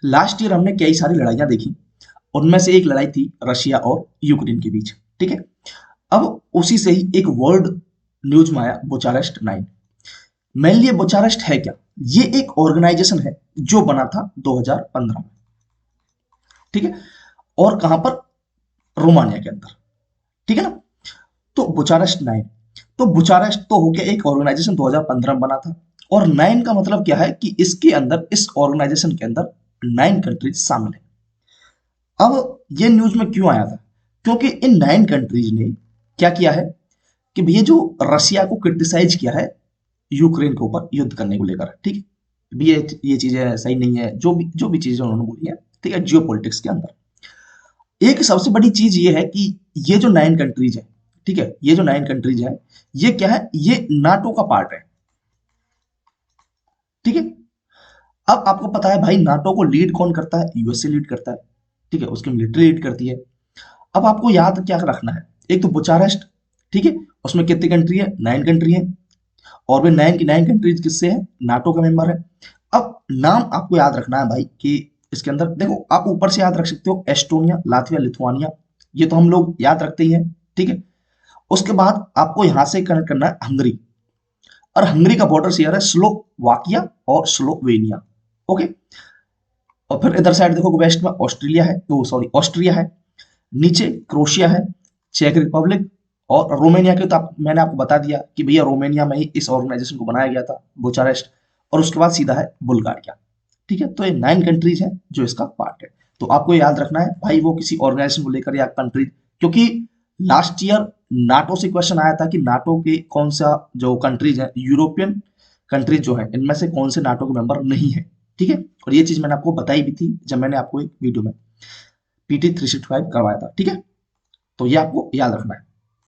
Last year हमने कई सारी लड़ाइयां देखी, उनमें से एक लड़ाई थी रशिया और यूक्रेन के बीच, ठीक है। अब उसी से ही एक वर्ल्ड न्यूज में आया बुचारेस्ट 9। मेनली ये बुचारेस्ट है क्या? ये एक ऑर्गेनाइजेशन है जो बना था 2015 में, ठीक है। और कहां पर? रोमानिया के अंदर, ठीक है ना। तो बुचारेस्ट 9, तो बुचारेस्ट तो हो गया एक ऑर्गेनाइजेशन 2015 में बना था, और 9 का मतलब क्या है कि इसके अंदर, इस ऑर्गेनाइजेशन के अंदर 9 कंट्रीज शामिल है। अब ये न्यूज में क्यों आया था? क्योंकि इन 9 कंट्रीज ने क्या किया है कि भैया जो रशिया को क्रिटिसाइज किया है यूक्रेन के ऊपर युद्ध करने को लेकर, ठीक है। भी ये चीजें सही नहीं है, जो भी चीजें उन्होंने बोली है, ठीक है, जियो पॉलिटिक्स के अंदर। एक सबसे बड़ी चीज ये है कि ये जो 9 कंट्रीज है, ठीक है, ये जो 9 कंट्रीज है, ये क्या है? ये नाटो का पार्ट है, ठीक है। अब आपको पता है भाई, नाटो को लीड कौन करता है? यूएसए लीड करता है, ठीक है, उसकी मिलिट्री लीड करती है। अब आपको याद क्या रखना है, एक तो बुचारेस्ट, ठीक है, उसमें कितनी कंट्री है? 9 कंट्री है, और वे 9 की 9 कंट्रीज किससे है? नाटो का मेंबर है। अब नाम आपको याद रखना है भाई कि इसके अंदर देखो, आप ऊपर से याद रख सकते हो एस्टोनिया, लातविया, लिथुआनिया, ये तो हम लोग याद रखते ही हैं, ठीक है। उसके बाद आपको यहां से कनेक्ट करना है हंगरी, और हंगरी का बॉर्डर शेयर है स्लोवाकिया और स्लोवेनिया, ओके। और फिर इधर साइड देखो, वेस्ट में ऑस्ट्रेलिया है, वो सॉरी ऑस्ट्रिया है, नीचे क्रोशिया है, चेक रिपब्लिक, और रोमानिया के तो मैंने आपको बता दिया कि भैया रोमानिया में ही इस ऑर्गेनाइजेशन को बनाया गया था, बुचारेस्ट। और उसके बाद सीधा है बुल्गारिया, ठीक है। तो ये 9 कंट्रीज हैं जो इसका पार्ट है। तो आपको याद रखना है भाई, वो किसी ऑर्गेनाइजेशन को लेकर या कंट्री, क्योंकि लास्ट ईयर नाटो से क्वेश्चन आया था कि नाटो के कौन सा जो कंट्रीज है, यूरोपियन कंट्रीज जो है, इनमें से कौन से नाटो के मेंबर नहीं है, ठीक है। और ये चीज मैंने आपको बताई भी थी जब मैंने आपको एक वीडियो में PT 365 करवाया था, ठीक है। तो ये आपको याद रखना है।